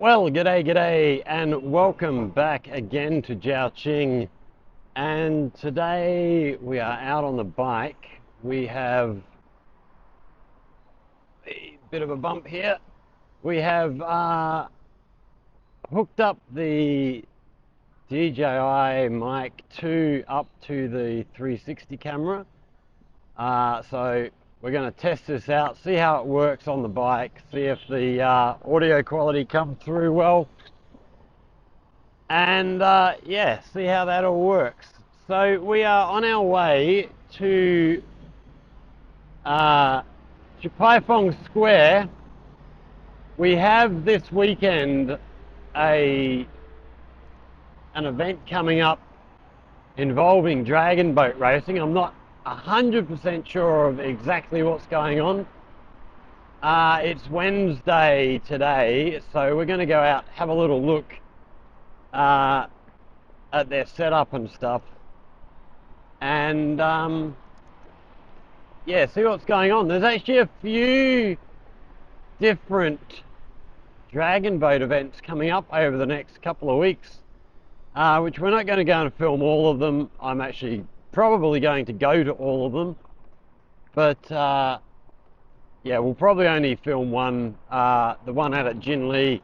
Well, g'day, and welcome back again to Ching. And today we are out on the bike. We have a bit of a bump here. We have hooked up the DJI Mic 2 up to the 360 camera. So we're going to test this out, see how it works on the bike, see if the audio quality comes through well. And yeah, see how that all works. So we are on our way to Chupaifong Square. We have this weekend an event coming up involving dragon boat racing. I'm not 100% sure of exactly what's going on. It's Wednesday today, so we're going to go out, have a little look at their setup and stuff, and yeah, see what's going on. There's actually a few different dragon boat events coming up over the next couple of weeks, which we're not going to go and film all of them. I'm actually probably going to go to all of them, but yeah, we'll probably only film one, the one out at Jinli,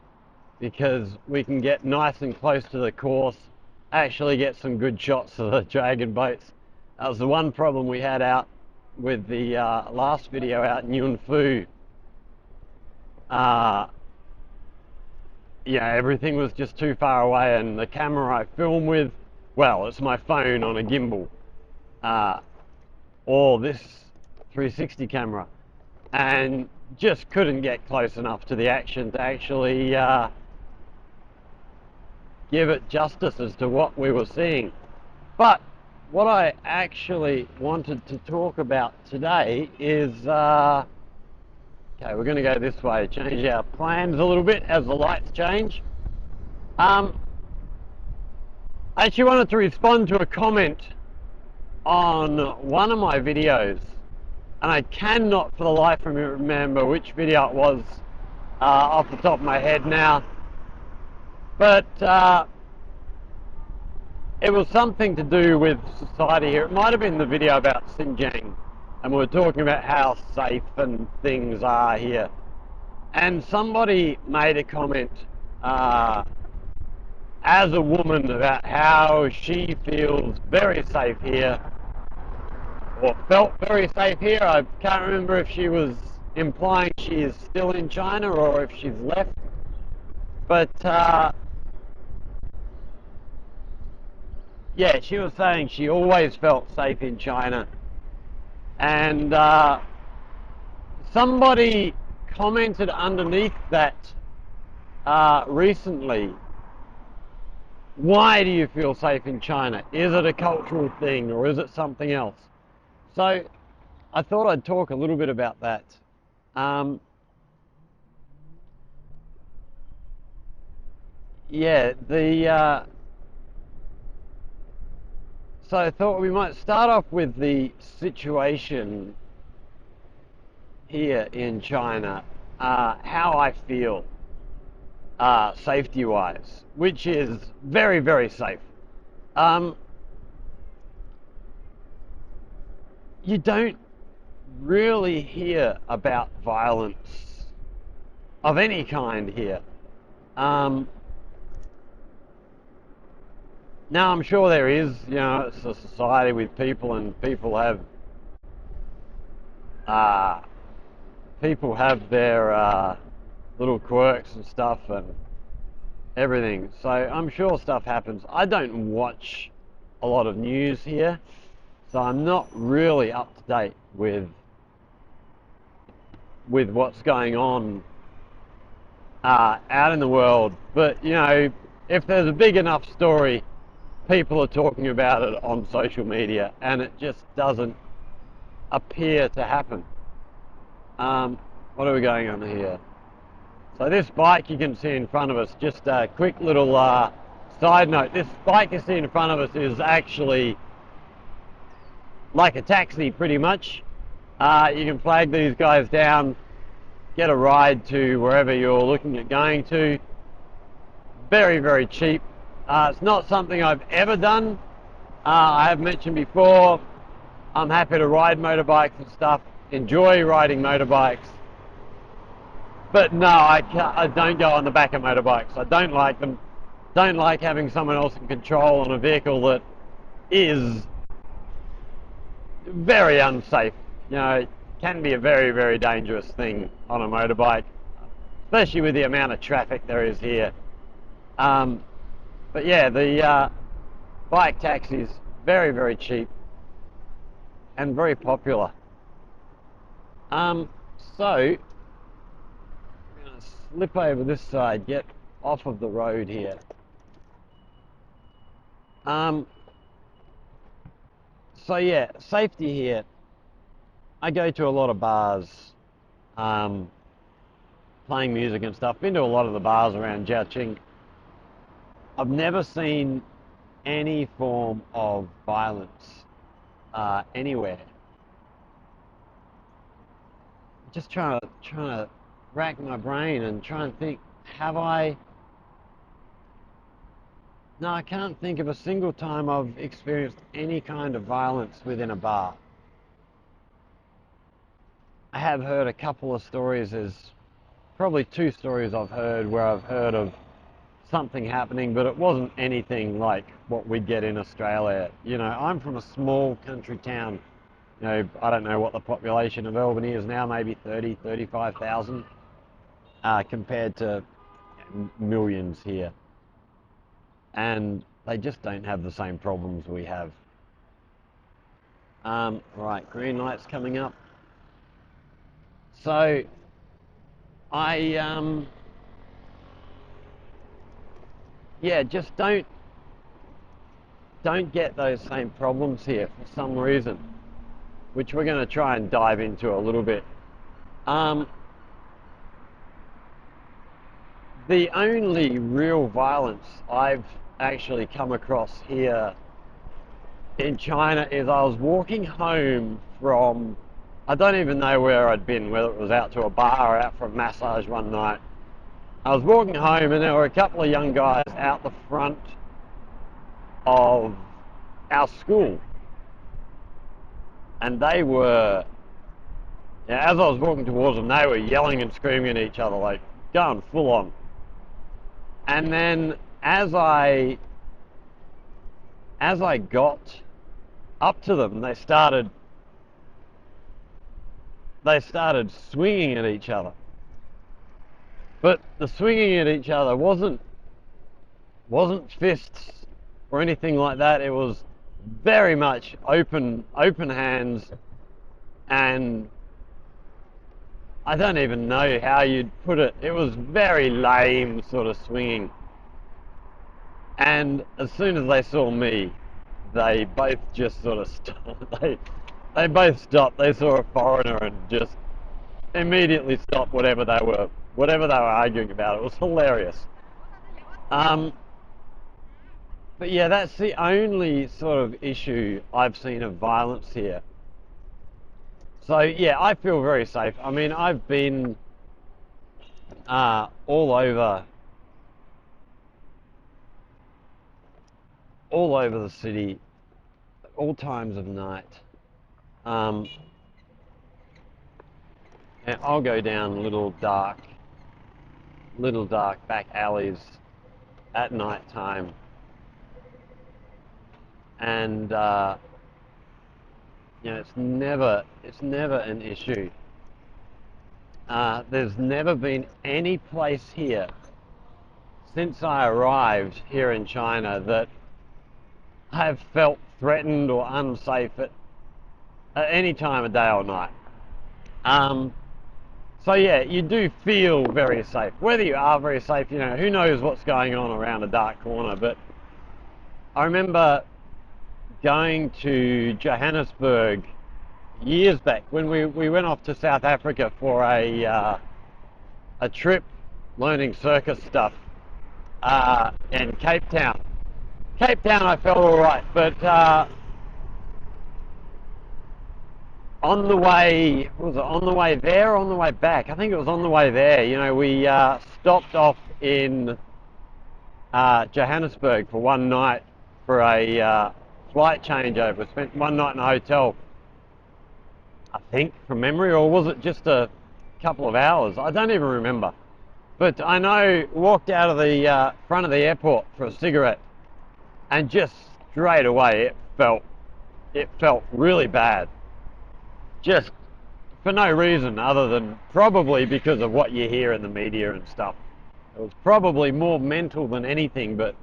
because we can get nice and close to the course, actually get some good shots of the dragon boats. That was the one problem we had out with the last video out in Yunfu. Yeah, everything was just too far away, and the camera I film with, well, it's my phone on a gimbal, or this 360 camera, and just couldn't get close enough to the action to actually give it justice as to what we were seeing. But what I actually wanted to talk about today is, okay, we're going to go this way, change our plans a little bit as the lights change. I actually wanted to respond to a comment on one of my videos, and I cannot for the life of me remember which video it was off the top of my head now. But it was something to do with society here. It might have been the video about Xinjiang, and we were talking about how safe and things are here. And somebody made a comment as a woman about how she feels very safe here, or felt very safe here. I can't remember if she was implying she is still in China or if she's left. But yeah, she was saying she always felt safe in China. And somebody commented underneath that recently, why do you feel safe in China? Is it a cultural thing or is it something else? So I thought I'd talk a little bit about that. Yeah, so I thought we might start off with the situation here in China, how I feel safety-wise, which is very, very safe. You don't really hear about violence of any kind here. Now, I'm sure there is, you know, it's a society with people, and people have their little quirks and stuff and everything. So I'm sure stuff happens. I don't watch a lot of news here, so I'm not really up to date with what's going on out in the world. But, you know, if there's a big enough story, people are talking about it on social media, and it just doesn't appear to happen. What are we going on here? So this bike you can see in front of us, just a quick little side note, this bike you see in front of us is actually like a taxi pretty much. You can flag these guys down, get a ride to wherever you're looking at going to, very, very cheap. It's not something I've ever done. I have mentioned before, I'm happy to ride motorbikes and stuff, enjoy riding motorbikes. But no, I don't go on the back of motorbikes. I don't like them. Don't like having someone else in control on a vehicle that is very unsafe. You know, it can be a very, very dangerous thing on a motorbike, especially with the amount of traffic there is here. But yeah, the bike taxis, very, very cheap and very popular. So, I'm going to slip over this side, get off of the road here. So yeah, safety here. I go to a lot of bars, playing music and stuff. Been to a lot of the bars around Jiaqing. I've never seen any form of violence anywhere. Just trying to rack my brain and try and think, have I? No, I can't think of a single time I've experienced any kind of violence within a bar. I have heard a couple of stories. There's probably two stories I've heard where I've heard of something happening, but it wasn't anything like what we'd get in Australia. You know, I'm from a small country town. You know, I don't know what the population of Albany is now, maybe 30, 35,000, compared to millions here. And they just don't have the same problems we have. Right, green light's coming up. So, yeah, just don't get those same problems here for some reason, which we're going to try and dive into a little bit. The only real violence I've actually come across here in China is I was walking home from, I don't even know where I'd been, whether it was out to a bar or out for a massage one night. I was walking home and there were a couple of young guys out the front of our school. And they were, as I was walking towards them, they were yelling and screaming at each other, like going full on. And then as I got up to them, they started swinging at each other. But the swinging at each other wasn't fists or anything like that. It was very much open hands, and I don't even know how you'd put it. It was very lame sort of swinging. And as soon as they saw me, they both just sort of stopped. They both stopped. They saw a foreigner and just immediately stopped whatever they were arguing about. It was hilarious. But yeah, that's the only sort of issue I've seen of violence here. So yeah, I feel very safe. I mean, I've been all over the city at all times of night. And I'll go down little dark back alleys at night time, and you know, it's never an issue. There's never been any place here since I arrived here in China that I have felt threatened or unsafe at any time of day or night. So yeah, you do feel very safe. Whether you are very safe, you know, who knows what's going on around a dark corner. But I remember going to Johannesburg years back when we went off to South Africa for a trip learning circus stuff in Cape Town. Cape Town I felt alright, but on the way, was it on the way there or on the way back? I think it was on the way there. You know, we stopped off in Johannesburg for one night for a flight changeover. Spent one night in a hotel, I think, from memory, or was it just a couple of hours? I don't even remember. But I know, walked out of the front of the airport for a cigarette, and just straight away it felt really bad. Just for no reason other than probably because of what you hear in the media and stuff. It was probably more mental than anything, but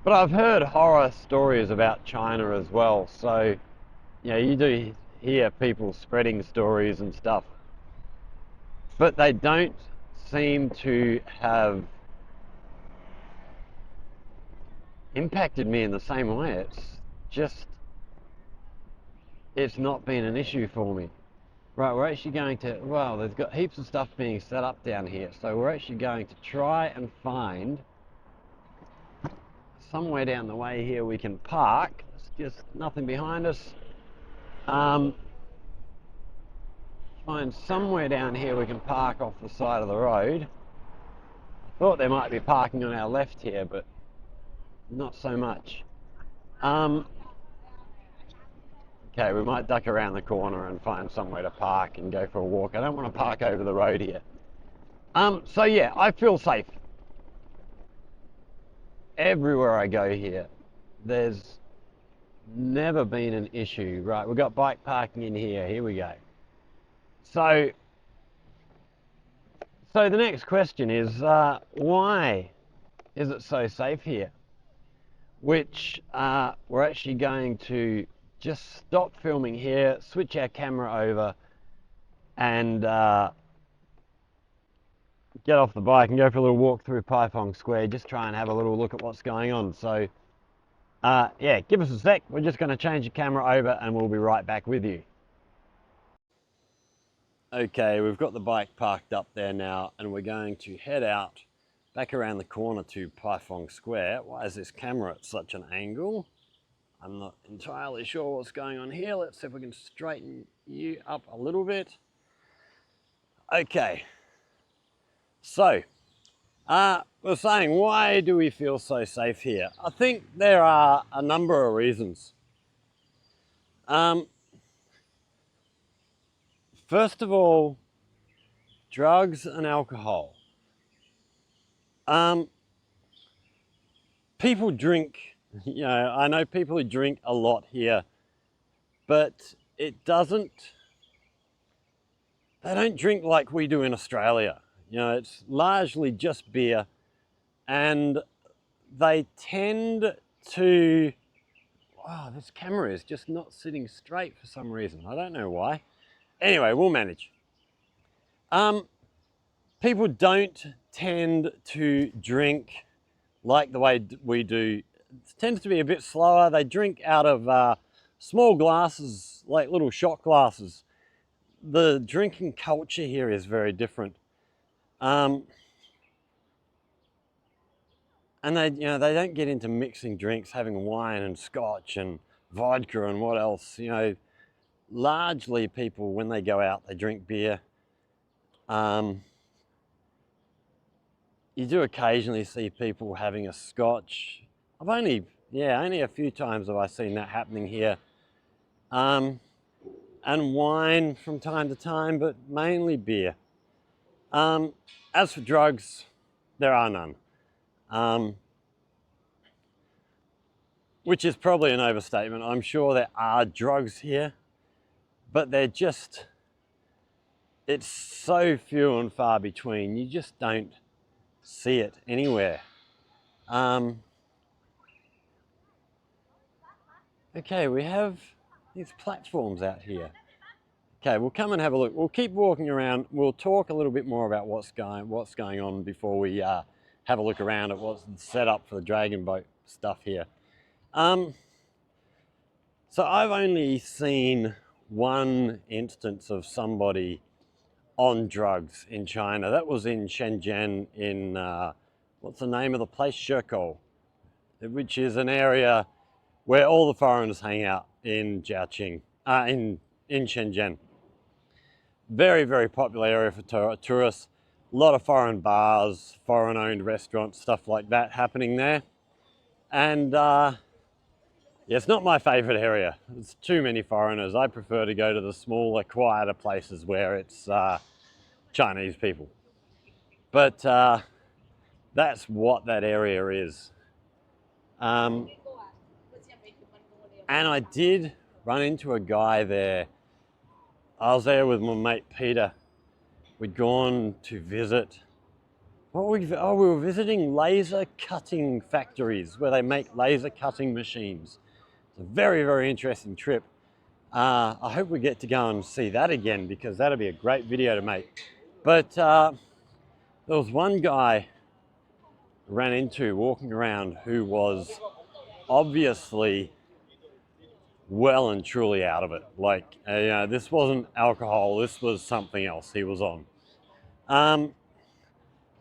I've heard horror stories about China as well. So, you do hear people spreading stories and stuff, but they don't seem to have impacted me in the same way. Just, it's not been an issue for me. Right, we're actually going to, well, there's got heaps of stuff being set up down here, so we're actually going to try and find somewhere down the way here we can park. It's just nothing behind us. Find somewhere down here we can park off the side of the road. I thought there might be parking on our left here, but not so much. Okay, we might duck around the corner and find somewhere to park and go for a walk. I don't want to park over the road here. So yeah, I feel safe everywhere I go here. There's never been an issue. Right, we've got bike parking in here. Here we go. So the next question is, why is it so safe here? Which we're actually going to just stop filming here, switch our camera over, and get off the bike and go for a little walk through Paifong Square, just try and have a little look at what's going on. So yeah, give us a sec. We're just going to change the camera over and we'll be right back with you. Okay, we've got the bike parked up there now and we're going to head out back around the corner to Paifong Square. Why is this camera at such an angle? I'm not entirely sure what's going on here. Let's see if we can straighten you up a little bit. Okay, so we're saying, why do we feel so safe here? I think there are a number of reasons. First of all, drugs and alcohol. People drink, I know people who drink a lot here, but they don't drink like we do in Australia. It's largely just beer, and they tend to, wow, this camera is just not sitting straight for some reason. I don't know why. Anyway, we'll manage. People don't tend to drink like the way we do. It tends to be a bit slower. They drink out of small glasses, like little shot glasses. The drinking culture here is very different. And they don't get into mixing drinks, having wine and scotch and vodka and what else. Largely people, when they go out, they drink beer. You do occasionally see people having a scotch. Only a few times have I seen that happening here. And wine from time to time, but mainly beer. As for drugs, there are none. Which is probably an overstatement. I'm sure there are drugs here, but it's so few and far between. You just don't see it anywhere. Okay, we have these platforms out here. Okay, we'll come and have a look. We'll keep walking around. We'll talk a little bit more about what's going on before we have a look around at what's set up for the dragon boat stuff here. So I've only seen one instance of somebody on drugs in China. That was in Shenzhen in, what's the name of the place? Shekou, which is an area where all the foreigners hang out in Jiaqing, in Shenzhen. Very, very popular area for tourists. A lot of foreign bars, foreign-owned restaurants, stuff like that happening there. And yeah, it's not my favourite area. There's too many foreigners. I prefer to go to the smaller, quieter places where it's Chinese people. But that's what that area is. And I did run into a guy there. I was there with my mate Peter. We'd gone to visit. We were visiting laser cutting factories where they make laser cutting machines. It's a very, very interesting trip. I hope we get to go and see that again because that'll be a great video to make. But there was one guy I ran into walking around who was obviously well and truly out of it. Like, this wasn't alcohol, this was something else he was on.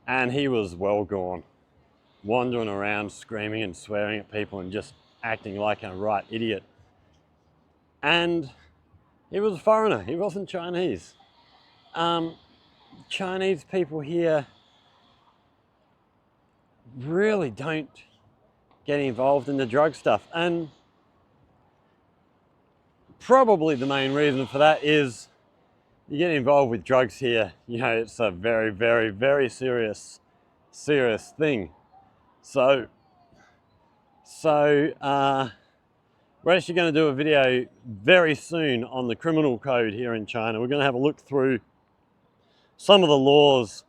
And he was well gone, wandering around screaming and swearing at people and just acting like a right idiot. And he was a foreigner, he wasn't Chinese. Chinese people here really don't get involved in the drug stuff. And probably the main reason for that is you get involved with drugs here, it's a very, very, very serious thing. So we're actually going to do a video very soon on the criminal code here in China. We're going to have a look through some of the laws,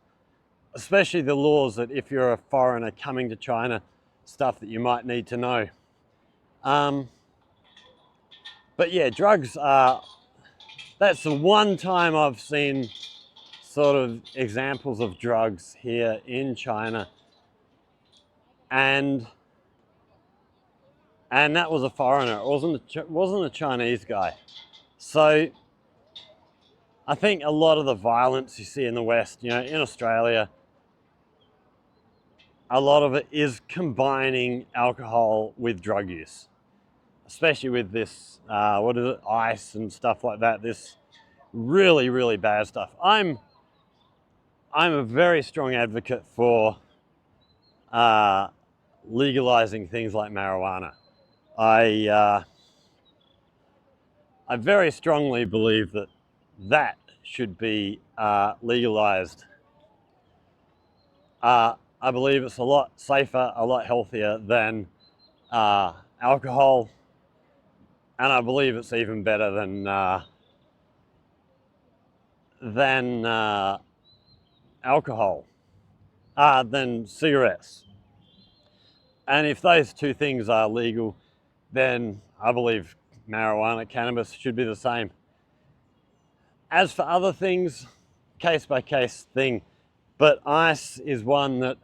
especially the laws that if you're a foreigner coming to China, stuff that you might need to know. But yeah, drugs are, that's the one time I've seen sort of examples of drugs here in China. And that was a foreigner. It wasn't a Chinese guy. So I think a lot of the violence you see in the West, in Australia, a lot of it is combining alcohol with drug use, especially with this, ice and stuff like that. This really, really bad stuff. I'm a very strong advocate for legalizing things like marijuana. I very strongly believe that should be legalized. I believe it's a lot safer, a lot healthier than alcohol, and I believe it's even better than alcohol, than cigarettes. And if those two things are legal, then I believe marijuana, cannabis should be the same. As for other things, case by case thing, but ice is one that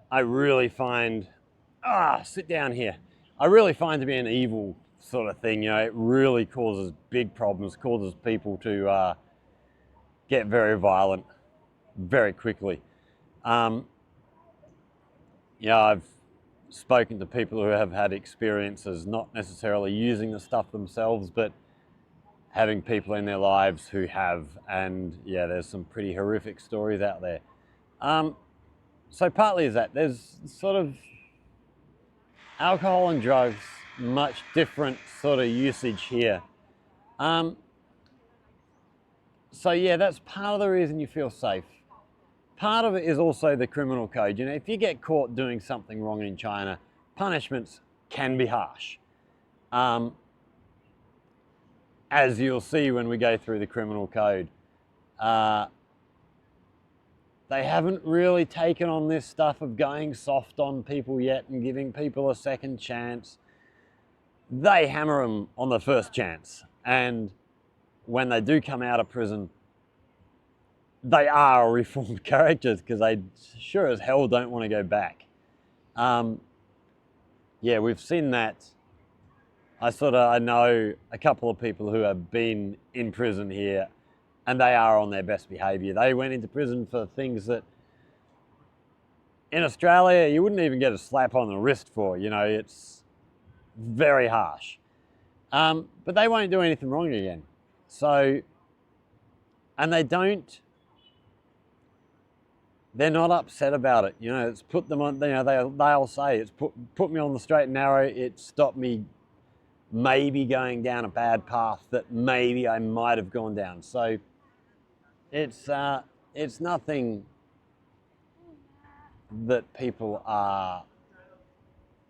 I really find, sit down here. I really find to be an evil sort of thing. It really causes big problems, causes people to get very violent very quickly. I've spoken to people who have had experiences, not necessarily using the stuff themselves, but having people in their lives who have, and yeah, there's some pretty horrific stories out there. So partly is that there's sort of alcohol and drugs, much different sort of usage here. So yeah, that's part of the reason you feel safe. Part of it is also the criminal code. If you get caught doing something wrong in China, punishments can be harsh. As you'll see when we go through the criminal code. They haven't really taken on this stuff of going soft on people yet and giving people a second chance. They hammer them on the first chance. And when they do come out of prison, they are reformed characters because they sure as hell don't want to go back. Yeah, we've seen that. I know a couple of people who have been in prison here and they are on their best behavior. They went into prison for things that in Australia you wouldn't even get a slap on the wrist for. It's very harsh. But they won't do anything wrong again. So, and they don't they're not upset about it. You know, it's put them on, you know, they'll say it's put me on the straight and narrow. It stopped me maybe going down a bad path that maybe I might have gone down. So it's nothing that people are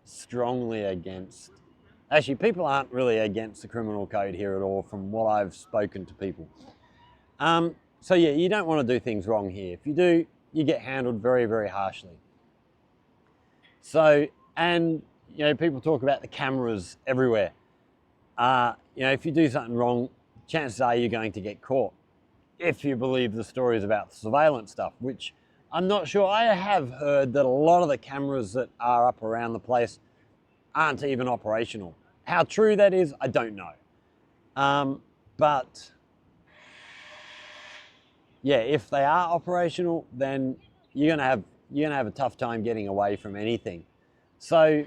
strongly against. Actually, people aren't really against the criminal code here at all from what I've spoken to people. So yeah, you don't want to do things wrong here. If you do, you get handled very, very harshly. So, and you know, people talk about the cameras everywhere. You know, if you do something wrong, chances are you're going to get caught. If you believe the stories about the surveillance stuff, which I'm not sure. I have heard that a lot of the cameras that are up around the place aren't even operational. How true that is, I don't know. But yeah, if they are operational, then you're gonna have a tough time getting away from anything. So,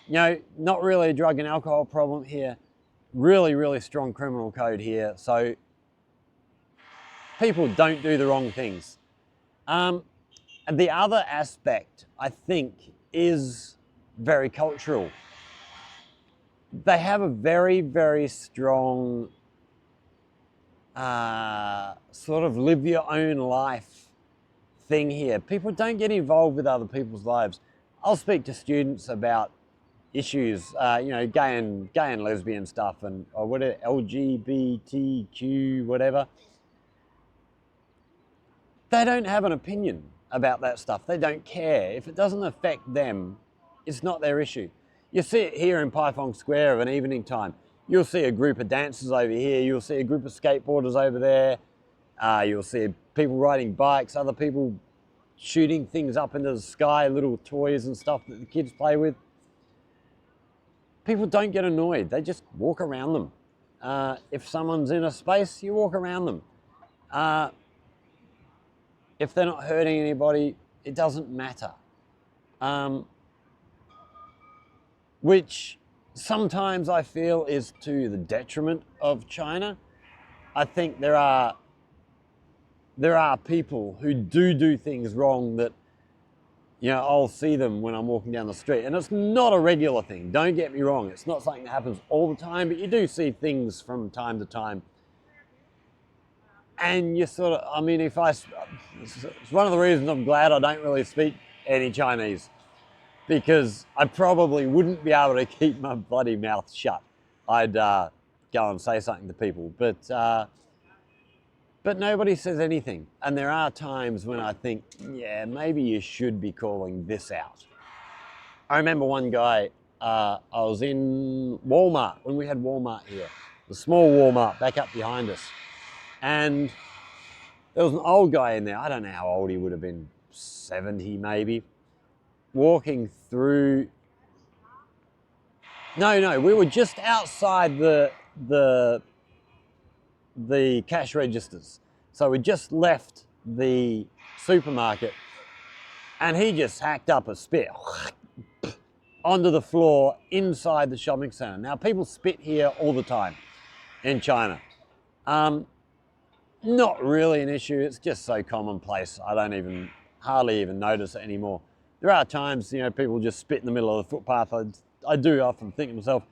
you know, not really a drug and alcohol problem here. Really, really strong criminal code here. So people don't do the wrong things. And the other aspect, I think, is very cultural. They have a very, very strong sort of live your own life thing here. People don't get involved with other people's lives. I'll speak to students about issues, you know, gay and lesbian stuff and or whatever, LGBTQ, whatever. They don't have an opinion about that stuff. They don't care. If it doesn't affect them, it's not their issue. You see it here in Paifong Square of an evening time. You'll see a group of dancers over here. You'll see a group of skateboarders over there. You'll see people riding bikes, other people shooting things up into the sky, little toys and stuff that the kids play with. People don't get annoyed. They just walk around them. If someone's in a space, you walk around them. If they're not hurting anybody, it doesn't matter. Which sometimes I feel is to the detriment of China. I think there are people who do things wrong that, you know, I'll see them when I'm walking down the street. And it's not a regular thing, don't get me wrong. It's not something that happens all the time, but you do see things from time to time. And you sort of, I mean, it's one of the reasons I'm glad I don't really speak any Chinese, because I probably wouldn't be able to keep my bloody mouth shut. I'd go and say something to people, but nobody says anything. And there are times when I think, yeah, maybe you should be calling this out. I remember one guy, I was in Walmart, when we had Walmart here, the small Walmart back up behind us. And there was an old guy in there, I don't know how old he would have been, 70 maybe, walking through. No, we were just outside the cash registers. So we just left the supermarket and he just hacked up a spit onto the floor inside the shopping center. Now people spit here all the time in China. Not really an issue, it's just so commonplace. I don't hardly even notice it anymore. There are times, you know, people just spit in the middle of the footpath. I do often think to myself,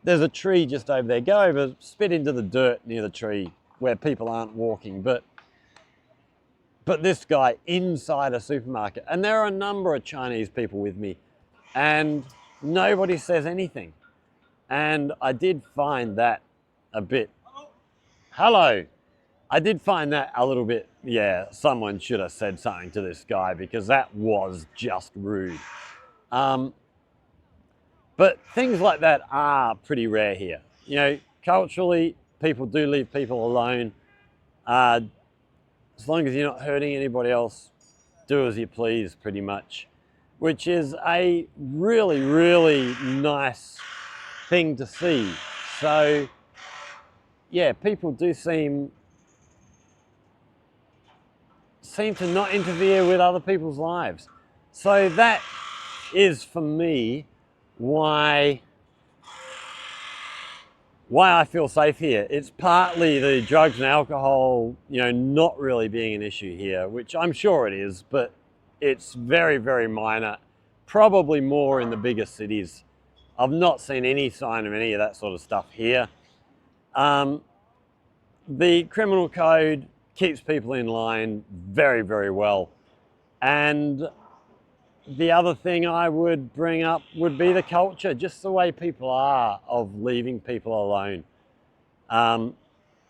there's a tree just over there. Go over, spit into the dirt near the tree where people aren't walking. But this guy inside a supermarket, and there are a number of Chinese people with me, and nobody says anything. And I did find that a bit, hello. I did find that a little bit, yeah, someone should have said something to this guy because that was just rude. But things like that are pretty rare here. You know, culturally, people do leave people alone. As long as you're not hurting anybody else, do as you please, pretty much. Which is a really, really nice thing to see. So, yeah, people do seem to not interfere with other people's lives. So that is, for me, why why I feel safe here. It's partly the drugs and alcohol, you know, not really being an issue here, which I'm sure it is, but it's very, very minor, probably more in the bigger cities. I've not seen any sign of any of that sort of stuff here. The criminal code keeps people in line very, very well. And the other thing I would bring up would be the culture, just the way people are of leaving people alone.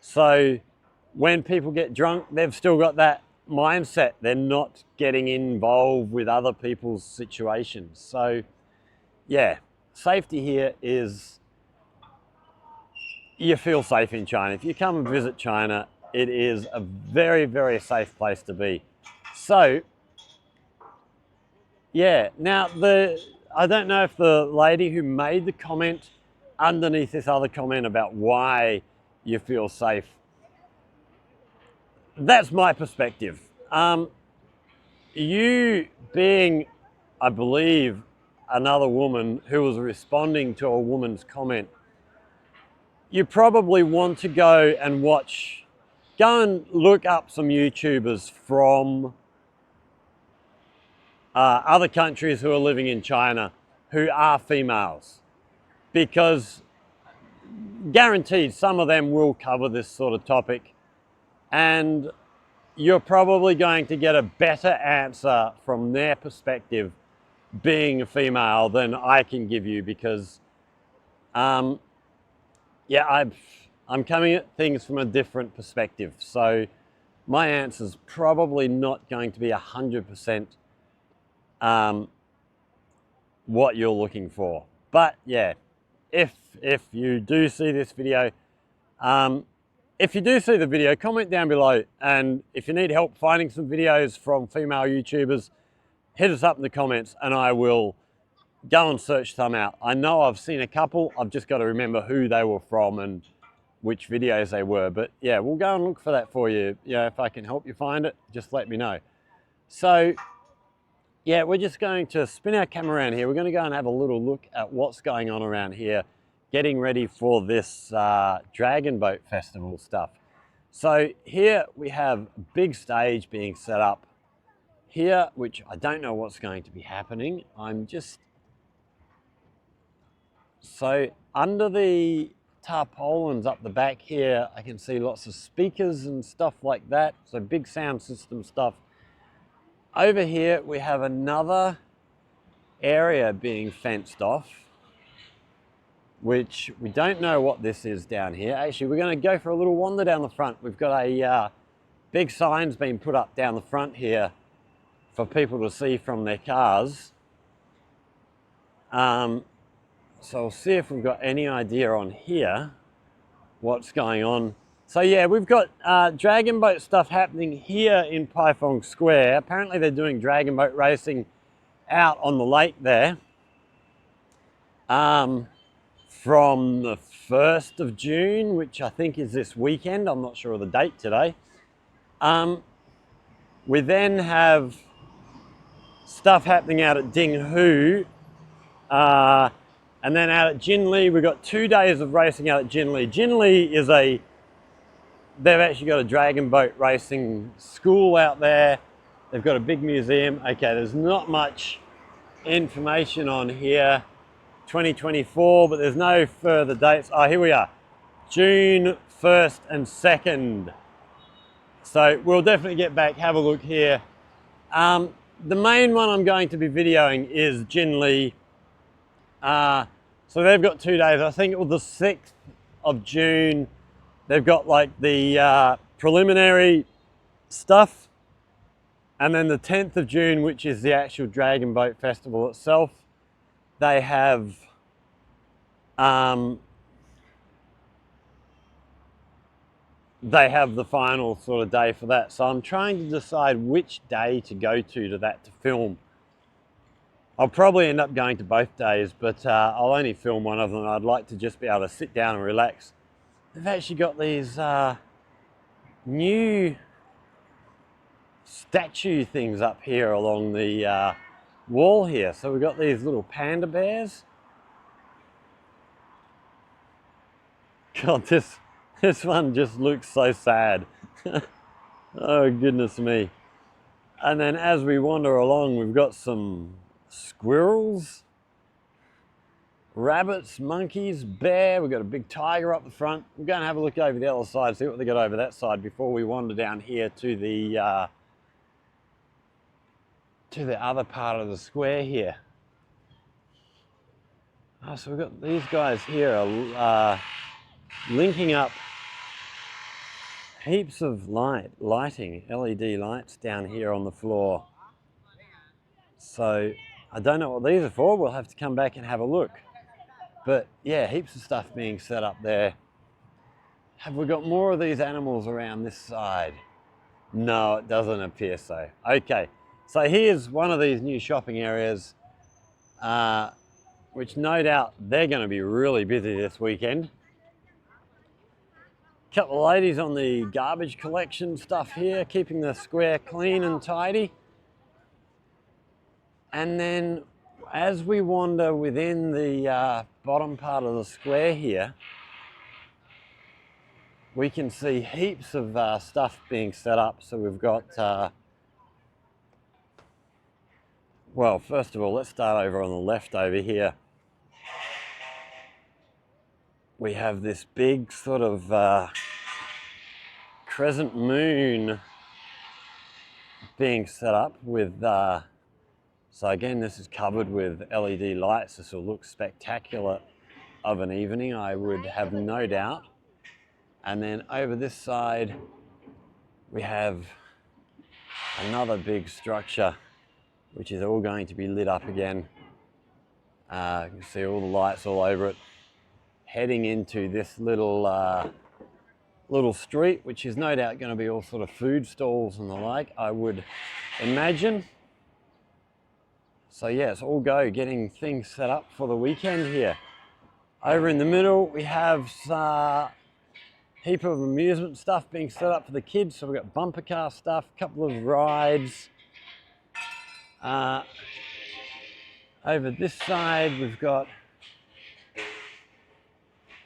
So when people get drunk, they've still got that mindset. They're not getting involved with other people's situations. So yeah, safety here is, you feel safe in China. If you come and visit China, it is a very, very safe place to be. So yeah, now I don't know if the lady who made the comment underneath this other comment about why you feel safe, that's my perspective. You being, I believe, another woman who was responding to a woman's comment, you probably want to go and go and look up some YouTubers from other countries who are living in China who are females, because guaranteed some of them will cover this sort of topic, and you're probably going to get a better answer from their perspective being a female than I can give you, because yeah, I'm coming at things from a different perspective. So my answer's probably not going to be 100% what you're looking for. But yeah, if you do see this video, if you do see the video, comment down below, and if you need help finding some videos from female YouTubers, hit us up in the comments and I will go and search some out. I know I've seen a couple, I've just got to remember who they were from and which videos they were, but yeah, we'll go and look for that for you. You know, if I can help you find it, just let me know. So yeah, we're just going to spin our camera around here. We're going to go and have a little look at what's going on around here, getting ready for this Dragon Boat Festival stuff. So here we have a big stage being set up here, which I don't know what's going to be happening. So under the tarpaulins up the back here, I can see lots of speakers and stuff like that. So big sound system stuff. Over here, we have another area being fenced off, which we don't know what this is down here. Actually, we're going to go for a little wander down the front. We've got a big signs being put up down the front here for people to see from their cars. So we'll see if we've got any idea on here what's going on. So yeah, we've got dragon boat stuff happening here in Paifeng Square. Apparently they're doing dragon boat racing out on the lake there from the 1st of June, which I think is this weekend. I'm not sure of the date today. We then have stuff happening out at Dinghu, and then out at Jinli, we've got 2 days of racing out at Jinli. Jinli is they've actually got a dragon boat racing school out there. They've got a big museum. Okay, there's not much information on here. 2024, but there's no further dates. Oh, here we are. June 1st and 2nd. So we'll definitely get back, have a look here. The main one I'm going to be videoing is Jinli. So they've got 2 days. I think it was the 6th of June. They've got like the preliminary stuff. And then the 10th of June, which is the actual Dragon Boat Festival itself, they have the final sort of day for that. So I'm trying to decide which day to go to that to film. I'll probably end up going to both days, but I'll only film one of them. I'd like to just be able to sit down and relax. They've actually got these new statue things up here along the wall here. So we've got these little panda bears. God, this one just looks so sad. Oh, goodness me. And then as we wander along, we've got some squirrels, rabbits, monkeys, bear. We've got a big tiger up the front. We're going to have a look over the other side, see what they got over that side before we wander down here to the other part of the square here. Oh, so we've got these guys here are linking up heaps of lighting, LED lights down here on the floor. So I don't know what these are for. We'll have to come back and have a look. But yeah, heaps of stuff being set up there. Have we got more of these animals around this side? No, it doesn't appear so. Okay, so here's one of these new shopping areas, which no doubt they're going to be really busy this weekend. Couple of ladies on the garbage collection stuff here, keeping the square clean and tidy. And then as we wander within the bottom part of the square here, we can see heaps of stuff being set up. So we've got, well, first of all, let's start over on the left over here. We have this big sort of crescent moon being set up with, so again, this is covered with LED lights. This will look spectacular of an evening, I would have no doubt. And then over this side, we have another big structure, which is all going to be lit up again. You can see all the lights all over it, heading into this little street, which is no doubt going to be all sort of food stalls and the like, I would imagine. So yeah, it's all go, getting things set up for the weekend here. Over in the middle, we have a heap of amusement stuff being set up for the kids. So we've got bumper car stuff, a couple of rides. Over this side, we've got,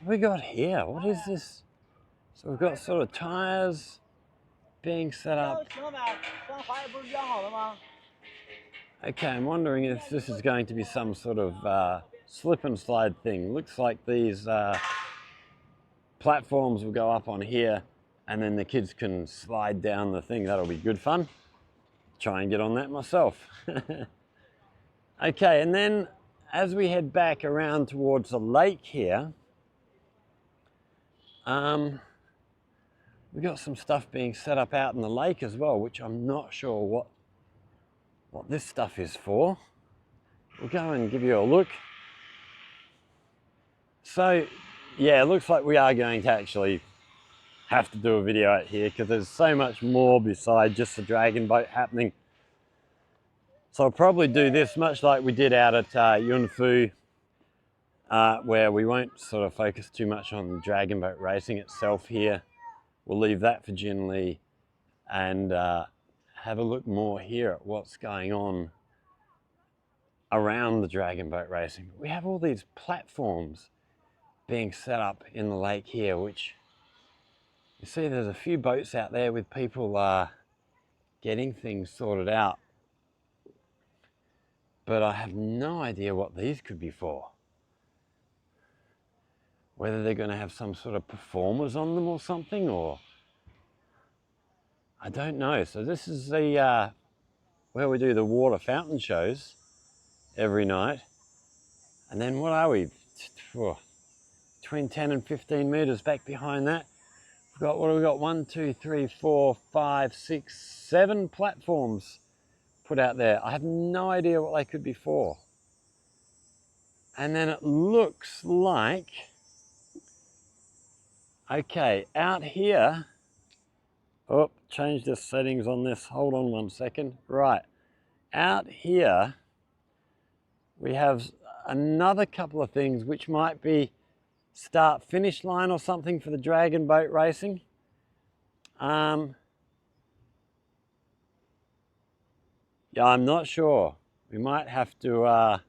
what have we got here? What is this? So we've got sort of tires being set up. Okay, I'm wondering if this is going to be some sort of slip and slide thing. Looks like these platforms will go up on here and then the kids can slide down the thing. That'll be good fun. Try and get on that myself. Okay, and then as we head back around towards the lake here, we've got some stuff being set up out in the lake as well, which I'm not sure what this stuff is for. We'll go and give you a look. So yeah, it looks like we are going to actually have to do a video out here because there's so much more besides just the dragon boat happening. So I'll probably do this much like we did out at Yunfu, where we won't sort of focus too much on dragon boat racing itself here. We'll leave that for Jin Lee and have a look more here at what's going on around the dragon boat racing. We have all these platforms being set up in the lake here, which you see there's a few boats out there with people getting things sorted out. But I have no idea what these could be for. Whether they're going to have some sort of performers on them or something, or I don't know. So this is the where we do the water fountain shows every night. And then what are we? Between 10 and 15 meters back behind that. We've got, what have we got? 1, 2, 3, 4, 5, 6, 7 platforms put out there. I have no idea what they could be for. And then it looks like, okay, out here, oh, change the settings on this. Hold on 1 second. Right, out here, we have another couple of things which might be start finish line or something for the dragon boat racing. Yeah, I'm not sure. We might have to,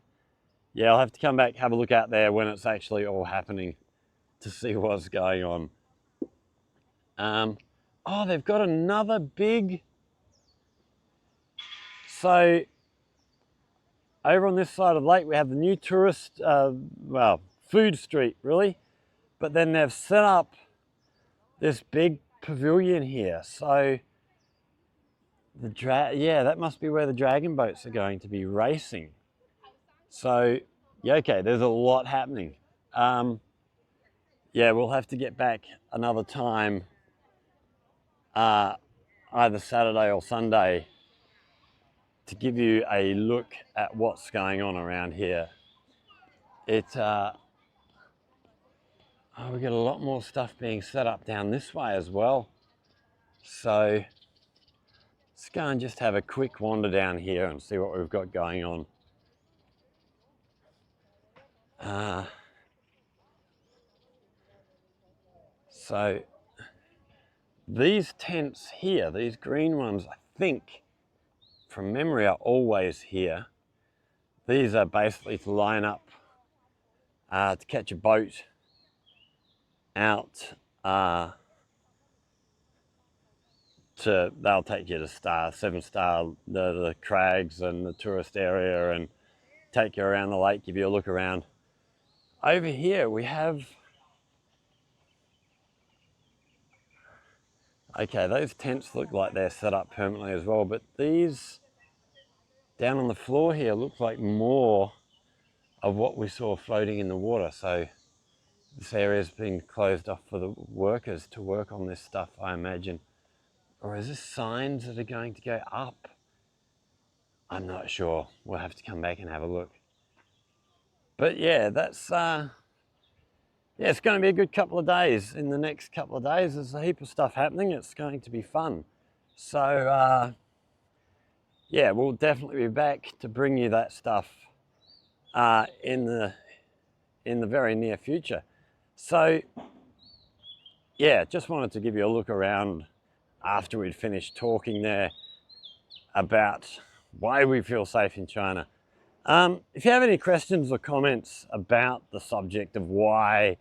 yeah, I'll have to come back, have a look out there when it's actually all happening. to see what's going on. Oh, they've got another big... So over on this side of the lake, we have the new tourist, well, food street, really. But then they've set up this big pavilion here. So yeah, that must be where the dragon boats are going to be racing. So, yeah, okay, there's a lot happening. Yeah, we'll have to get back another time, either Saturday or Sunday, to give you a look at what's going on around here. Oh, we got a lot more stuff being set up down this way as well. So let's go and just have a quick wander down here and see what we've got going on. So these tents here, these green ones, I think, from memory, are always here. These are basically to line up to catch a boat out they'll take you to Seven Star, the crags and the tourist area, and take you around the lake, give you a look around. Over here we have, okay, those tents look like they're set up permanently as well, but these down on the floor here look like more of what we saw floating in the water. So this area's been closed off for the workers to work on this stuff, I imagine. Or is this signs that are going to go up? I'm not sure. We'll have to come back and have a look. But yeah, that's yeah, it's going to be a good couple of days. In the next couple of days, there's a heap of stuff happening. It's going to be fun. So yeah, we'll definitely be back to bring you that stuff in the very near future. So yeah, just wanted to give you a look around after we'd finished talking there about why we feel safe in China. If you have any questions or comments about the subject of why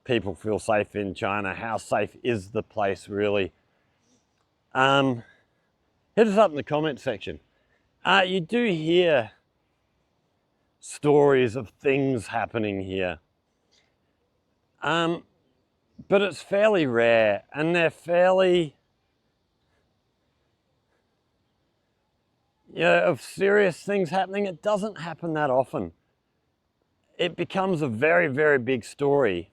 people feel safe in China, how safe is the place really, hit us up in the comment section. You do hear stories of things happening here, but it's fairly rare, and they're fairly, of serious things happening. It doesn't happen that often. It becomes a very, very big story.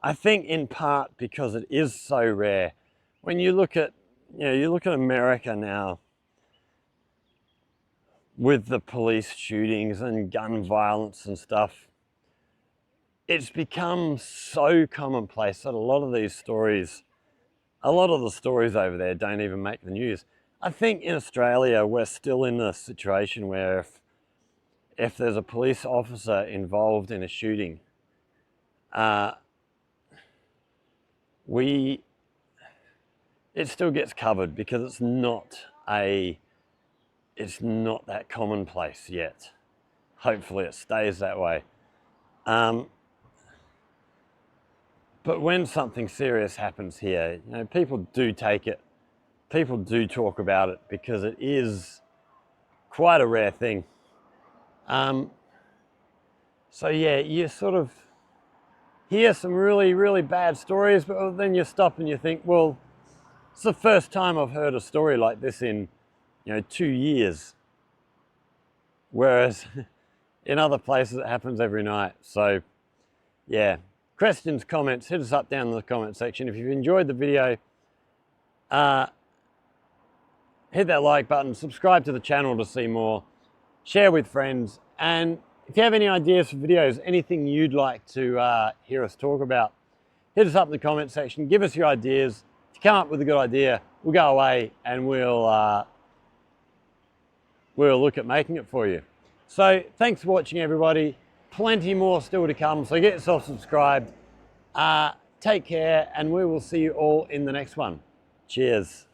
I think in part because it is so rare. When you look at, you look at America now with the police shootings and gun violence and stuff, it's become so commonplace that a lot of the stories over there don't even make the news. I think in Australia, we're still in a situation where if there's a police officer involved in a shooting, it still gets covered because it's not that commonplace yet. Hopefully it stays that way. But when something serious happens here, people do take it. People do talk about it because it is quite a rare thing. So yeah, you sort of hear some really, really bad stories, but then you stop and you think, well, it's the first time I've heard a story like this in, 2 years. Whereas in other places it happens every night. So yeah, questions, comments, hit us up down in the comment section. If you've enjoyed the video, hit that like button, subscribe to the channel to see more, share with friends, and if you have any ideas for videos, anything you'd like to hear us talk about, hit us up in the comment section, give us your ideas. If you come up with a good idea, we'll go away and we'll look at making it for you. So thanks for watching, everybody. Plenty more still to come, so get yourself subscribed. Take care, and we will see you all in the next one. Cheers.